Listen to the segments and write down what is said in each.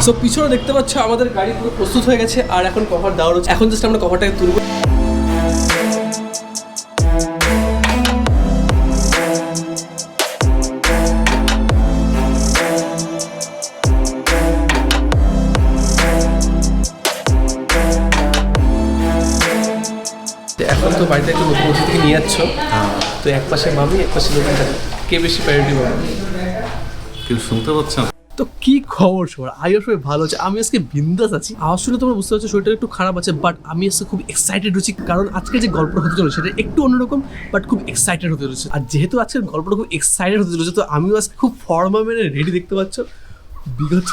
So পিছনে দেখতে পাচ্ছ আমাদের গাড়ি পুরো প্রস্তুত হয়ে গেছে আর এখন কভার দেওয়া রয়েছে। এখন জাস্ট আমরা কভারটাকে তুলবো। এখন তো বাড়িতে একটু নতুন ওষুধ থেকে নিয়ে যাচ্ছ, তো এক পাশে মামি এক পাশে নতুন থাকে, কে বেশি প্রায়োরিটি পাবে? কেউ শুনতে পাচ্ছে না। তো কি খবর সবার? আইও সবাই ভালো আছে। আমি আজকে বিন্দাস আছি। আওয়াজ শুনে তোমরা বুঝতে পারছো শরীরটা একটু খারাপ আছে, বাট আমি আজকে খুব এক্সাইটেড হচ্ছি, কারণ আজকে যে গল্পটা হতে চলেছে সেটা একটু অন্যরকম, বাট খুব এক্সাইটেড হতে চলেছে। আর যেহেতু আজকের গল্পটা খুব এক্সাইটেড হতে চলেছে, তো আমিও আজকে খুব ফর্মা মেনে রেডি। দেখতে পাচ্ছ বিগত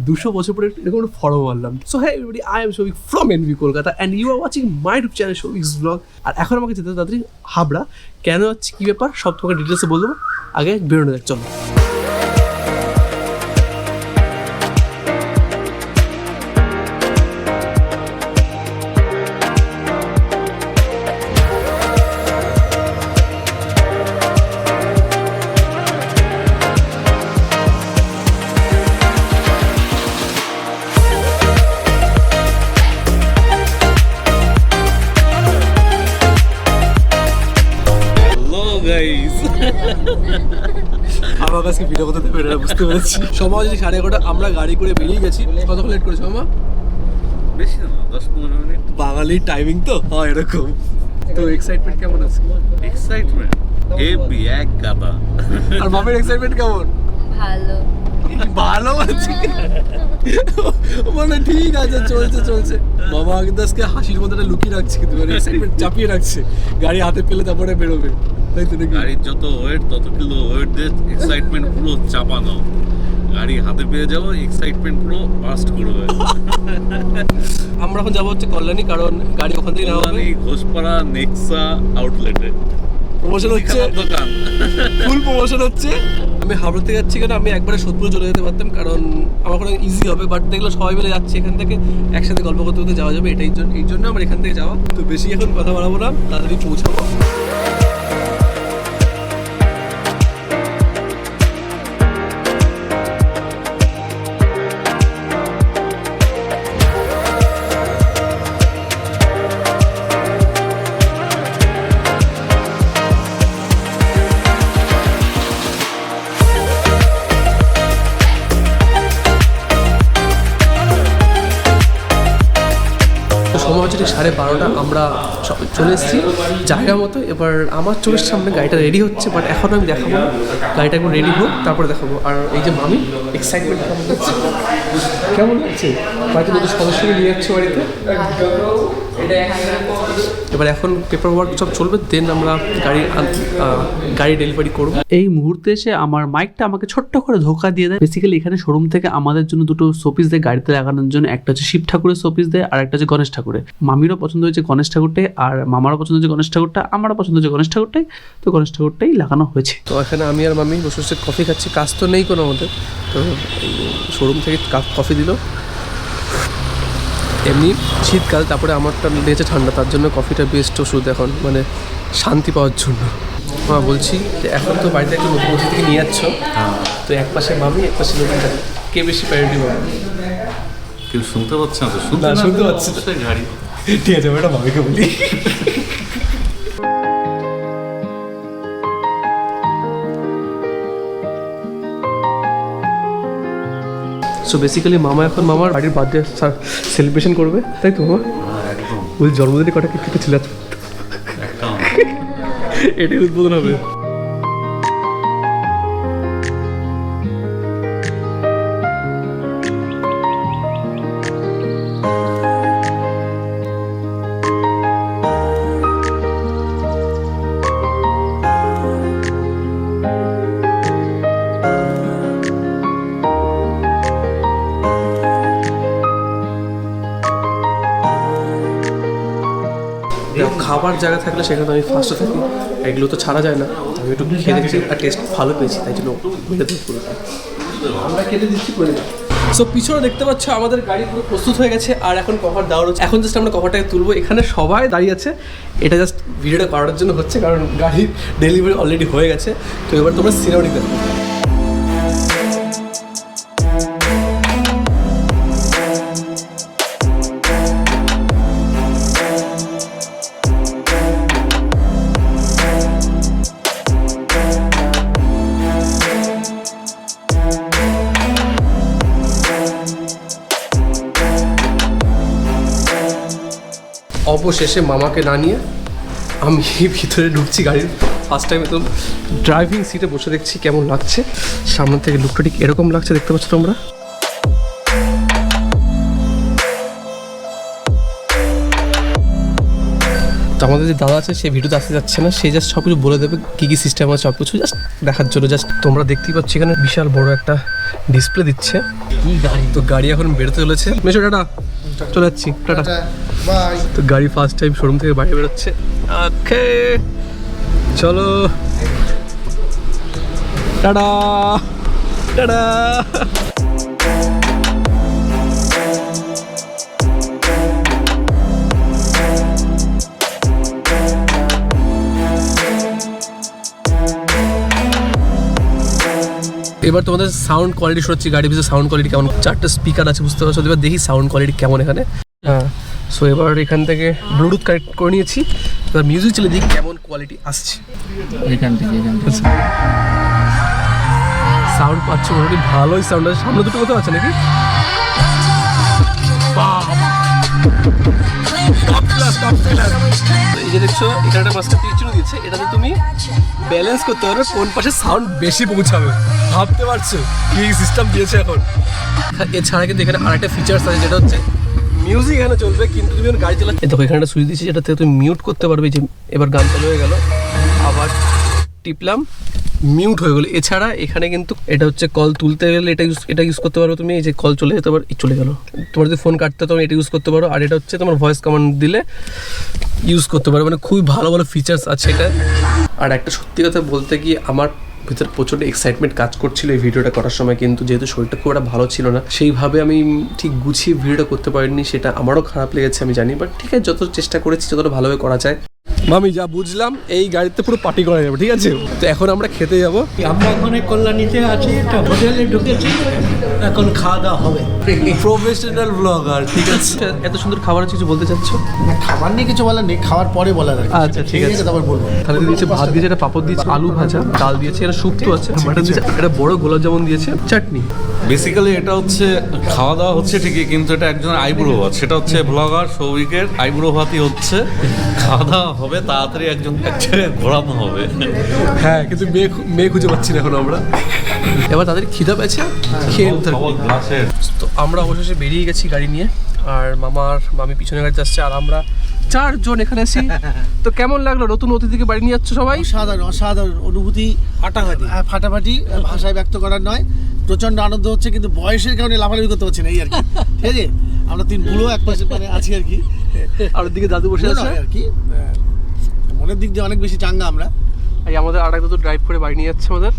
200 বছর পরে এরকম একটা ফর্মা মারলাম। সো হ্যাঁ everybody, I am Shouvik from NV Kolkata and you are watching my YouTube channel Shouvik's blog. আর এখন আমাকে যেতে তাড়াতাড়ি হাবড়া। কেন হচ্ছে কী ব্যাপার সব তোমাকে ডিটেলসে বলবো, আগে বেরোনো যাক চলো। আমার কাছে ভিডিও করতে দেবে না, বুঝতে পেরেছি। সময় যদি 11:30, আমরা গাড়ি করে বেরিয়ে গেছি। কতক্ষণ লেট করেছো মামা? বেশি না, 10-15 মিনিট। বাঙালির টাইমিং তো হয় এরকম। তো এক্সাইটমেন্ট কেমন আছে? এক্সাইটমেন্ট হেভি এক গাদা। আর মামের এক্সাইটমেন্ট কেমন? ভালো ভালো আছে মানে ঠিক আছে, চলছে চলছে। মামা কিন্তু আজকে হাসির মধ্যে লুকিয়ে রাখছে, কিন্তু এক্সাইটমেন্ট চাপিয়ে রাখছে। গাড়ি হাতে পেলে তারপরে বেরোবে, তাই তো নাকি? গাড়ির যত ওয়েট তত কিলো ওয়েট দিয়ে এক্সাইটমেন্ট পুরো চাপানো। গাড়ি হাতে পেয়ে যাবো, এক্সাইটমেন্ট পুরো বাস্ট করবে। আমরা এখন যাবো হচ্ছে কল্যাণী, কারণ গাড়ি ওখান থেকে নেওয়া হবে। ঘোষপাড়া নেক্সা আউটলেটে প্রমোশন হচ্ছে, দোকান ফুল প্রমোশন হচ্ছে। আমি হাবড়া থেকে যাচ্ছি কেন, আমি একবারে সোদপুরে চলে যেতে পারতাম, কারণ আমার কোনো ইজি হবে। বাট দেখলো সবাই মিলে যাচ্ছি, এখান থেকে একসাথে গল্প করতে করতে যাওয়া যাবে, এই জন্য আমার এখান থেকে যাওয়া। তো বেশি এখন কথা বাড়াবো না, তাড়াতাড়ি পৌঁছাবো। সময় হচ্ছে ঠিক 12:30, আমরা সব চলে এসেছি জায়গা মতো। এবার আমার চোখের সামনে গাড়িটা রেডি হচ্ছে, বাট এখন আমি দেখাবো না, গাড়িটা একবার রেডি হোক তারপরে দেখাবো। আর এই যে মামি এক্সাইটমেন্ট কেমন হচ্ছে, কেমন লাগছে? বাড়িতে নতুন সদস্যকে নিয়ে যাচ্ছে বাড়িতে। এবার এখন পেপার ওয়ার্ক সব চলবে, দেন আমরা গাড়ি ডেলিভারি করবো। এই মুহূর্তে এসে আমার মাইকটা আমাকে ছোট্ট করে ধোকা দিয়ে দেয়। বেসিক্যালি এখানে শোরুম থেকে আমাদের জন্য দুটো শোপিস দেয় গাড়িতে লাগানোর জন্য। একটা হচ্ছে শিব ঠাকুরের শোপিস দেয়, আর একটা হচ্ছে গণেশ ঠাকুরের। মামিরও পছন্দ হয়েছে গণেশ ঠাকুরটাই, আর মামারও পছন্দ হয়েছে গণেশ ঠাকুরটা, আমারও পছন্দ হয়েছে গণেশ ঠাকুরটাই। তো গণেশ ঠাকুরটাই লাগানো হয়েছে। তো এখানে আমি আর মামি বসে বসে কফি খাচ্ছি, কাজ তো নেই কোনো আমাদের। তো শোরুম থেকে কফি দিল। এমনি শীতকাল, তারপরে আমারটা লেগেছে ঠান্ডা, তার জন্য কফিটা বেস্ট ওষুধ এখন, মানে শান্তি পাওয়ার জন্য। হ্যাঁ বলছি যে এখন তো বাড়িতে একটু নতুন ওষুধ থেকে নিয়ে যাচ্ছ, তো এক পাশে মামি এক পাশে নতুন থাকে, কে বেশি প্রায়োরিটি পাবে? কেউ শুনতে পাচ্ছে না তো? শুনতে পাচ্ছি তো গাড়ি। ঠিক আছে, ওটা মামিকে বলি। সো বেসিক্যালি মামা এখন মামার বাড়ির বার্থডে সেলিব্রেশন করবে, তাই তো মামা? একদম। ওই জন্মদিনে কটা কেক কেটেছিল? এটাই উদ্বোধন হবে। খাবার জায়গা থাকলে সেখানে আমি ফার্স্টে থাকি, এগুলো তো ছাড়া যায় না। আমি একটু খেয়ে দেখছি আর টেস্ট ভালো পেয়েছি, তাই জন্য আমরা কেটে দিচ্ছি করে। সো পিছনে দেখতে পাচ্ছ আমাদের গাড়ি পুরো প্রস্তুত হয়ে গেছে আর এখন কভার দেওয়া রয়েছে। এখন জাস্ট আমরা কভারটাকে তুলবো। এখানে সবাই দাঁড়িয়ে আছে, এটা জাস্ট ভিডিওটা করার জন্য হচ্ছে, কারণ গাড়ির ডেলিভারি অলরেডি হয়ে গেছে। তো এবার তোমরা সিনেমা নিতে অবশেষে মামাকে না নিয়ে আমি ভিতরে ঢুকছি গাড়ির। ফার্স্ট টাইম একদম ড্রাইভিং সিটে বসে দেখছি কেমন লাগছে। সামনে থেকে লুকটা ঠিক এরকম লাগছে, দেখতে পাচ্ছ তোমরা। তো আমাদের যে দাদা আছে সে ভিডিওতে আসতে যাচ্ছে না, সে জাস্ট সব কিছু বলে দেবে কী কী সিস্টেম আছে সব কিছু জাস্ট দেখার জন্য। জাস্ট তোমরা দেখতেই পাচ্ছ এখানে বিশাল বড় একটা ডিসপ্লে দিচ্ছে। কি গাড়ি! তো গাড়ি এখন বেরোতে চলেছে। মেশো টাটা, চলে যাচ্ছি, টাটা বাই। তো গাড়ি ফার্স্ট টাইম শোরুম থেকে বাইরে বেরোচ্ছে। ওকে চলো, টাটা টাটা। এবার তোমাদের সাউন্ড কোয়ালিটি শোনাচ্ছি, গাড়ির ভিতরে সাউন্ড কোয়ালিটি কেমন। 4টা স্পিকার আছে বুঝতে পারছো, এবার দেখি সাউন্ড কোয়ালিটি কেমন এখানে। হ্যাঁ, সো এবার এখান থেকে ব্লুটুথ কানেক্ট করে নিয়েছি, এবার মিউজিক চলে দেখি কেমন কোয়ালিটি আসছে এখান থেকে। সাউন্ড পাচ্ছ মোটামুটি ভালোই সাউন্ড আছে। সামনে দুটো কোথাও আছে নাকি? এই যে দেখছো এখানে একটা মাস্টার পিকচার দিয়েছে, এটাতে তুমি ব্যালেন্স করতে পারবে কোন পাশে সাউন্ড বেশি পৌঁছাবে। ভাবতে পারছো কি সিস্টেম দিয়েছে এখন। এছাড়া কিন্তু এখানে আরেকটা ফিচার্স আছে যেটা হচ্ছে মিউজিক এখানে চলবে, কিন্তু তুমি গাড়ি চালাচ্ছ। দেখো এখানে একটা সুইচ দিয়েছি যেটাতে তুমি মিউট করতে পারবে। যে এবার গান চালু হয়ে গেল, আবার টিপলাম, মিউট হয়ে গেলো। এছাড়া এখানে কিন্তু এটা হচ্ছে কল তুলতে গেলে এটা ইউজ করতে পারো তুমি। এই যে কল চলে যেতে পারো, চলে গেলো। তোমার যদি ফোন কাটতে তখন এটা ইউজ করতে পারো। আর এটা হচ্ছে তোমার ভয়েস কমান্ড দিলে ইউজ করতে পারো। মানে খুবই ভালো ভালো ফিচার্স আছে এটা। আর একটা সত্যি কথা বলতে গিয়ে আমার ভিতরে প্রচণ্ড এক্সাইটমেন্ট কাজ করছিল এই ভিডিওটা করার সময়, কিন্তু যেহেতু শরীরটা খুব একটা ভালো ছিল না, সেইভাবে আমি ঠিক গুছিয়ে ভিডিওটা করতে পারিনি। সেটা আমারও খারাপ লেগেছে আমি জানি, বাট ঠিক আছে, যত চেষ্টা করেছি যতটা ভালোভাবে করা যায়। মামি যা বুঝলাম এই গাড়িতে পুরো পার্টি করা যাবে, ঠিক আছে? তো এখন আমরা খেতে যাবো। আমরা ওখানে কল্যাণীতে আছি, একটা হোটেলে ঢুকেছি, এখন খাওয়া দাওয়া হবে। প্রফেশনাল ব্লগার, ঠিক আছে। এত সুন্দর খাবার আছে, কিছু বলতে চাচ্ছ? খাবার নিয়ে কিছু বলার নেই, খাওয়ার পরে বলার আছে। আচ্ছা ঠিক আছে, তারপর বলবো। তাহলে দিয়েছে ভাত দিয়েছে, একটা পাপড় দিয়েছে, আলু ভাজা, ডাল দিয়েছে, এটা শুক্তো আছে, মাটন দিয়েছে, একটা বড় গোলাপ জামুন দিয়েছে, চাটনি। বেসিক্যালি এটা হচ্ছে খাওয়া দাওয়া হচ্ছে ঠিকই, কিন্তু এটা একজনের আইব্রো ভাত। সেটা হচ্ছে ব্লগার সৌভিকের আইব্রো ভাতই হচ্ছে। খাওয়া দাওয়া হবে, তাড়াতাড়ি একজন ঘোরানো হবে। হ্যাঁ, কিন্তু মেয়ে খুঁজে পাচ্ছি না এখন আমরা। এবার তাদের খিদা পেয়েছে, খেয়ে তো আমরা অবশেষে বেরিয়ে গেছি গাড়ি নিয়ে। আর মামি পিছনে গাড়িতে আসছে, আর আমরা 4 জন এখানে আছি। তো কেমন লাগলো নতুন অতিথিকে বাড়ি নিয়ে যাচ্ছ সবাই? অসাধারণ অনুভূতি, ফাটাফাটি, ভাষায় ব্যক্ত করার নয়। প্রচন্ড আনন্দ হচ্ছে, কিন্তু বয়সের কারণে লাফালাফি করতে পারছি না, এই আর কি। ঠিক আছে, আমরা 3 বুড়ো এক পাশে মানে আছি আর কি। আর ওদিকে দাদু বসে আছে আর কি। মনের দিক দিয়ে অনেক বেশি চাঙ্গা আমরা। এই আমাদের আর এক দাদু ড্রাইভ করে বাড়ি নিয়ে যাচ্ছে আমাদের।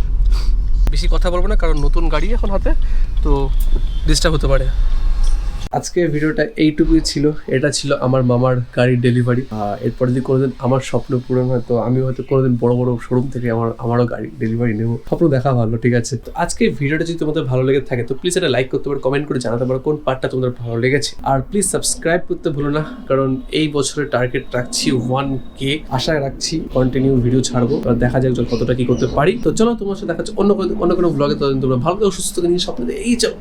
বেশি কথা বলবো না, কারণ নতুন গাড়ি এখন হাতে, তো ডিস্টার্ব হতে পারে। আজকে ভিডিওটা এইটুকুই ছিল। এটা ছিল আমার মামার গাড়ির ডেলিভারি। এরপরে যদি কোনোদিন আমার স্বপ্ন পূরণ হয়, তো আমি হয়তো কোনোদিন বড় বড় শোরুম থেকে আমারও গাড়ি ডেলিভারি নেবো। স্বপ্ন দেখা ভালো, ঠিক আছে? তো আজকে ভিডিওটা যদি তোমাদের ভালো লেগে থাকে, তো প্লিজ এটা লাইক করতে পারো, কমেন্ট করে জানাতে পারো কোন পার্টটা তোমাদের ভালো লেগেছে। আর প্লিজ সাবস্ক্রাইব করতে ভুলো না, কারণ এই বছরের টার্গেট রাখছি 1K। আশায় রাখছি কন্টিনিউ ভিডিও ছাড়বো, দেখা যাক কতটা কি করতে পারি। তো চলো, তোমার সাথে দেখা যাচ্ছে অন্য কোনো ব্লগে। তোমরা ভালো সুস্থ নিয়ে স্বপ্ন এই চলো।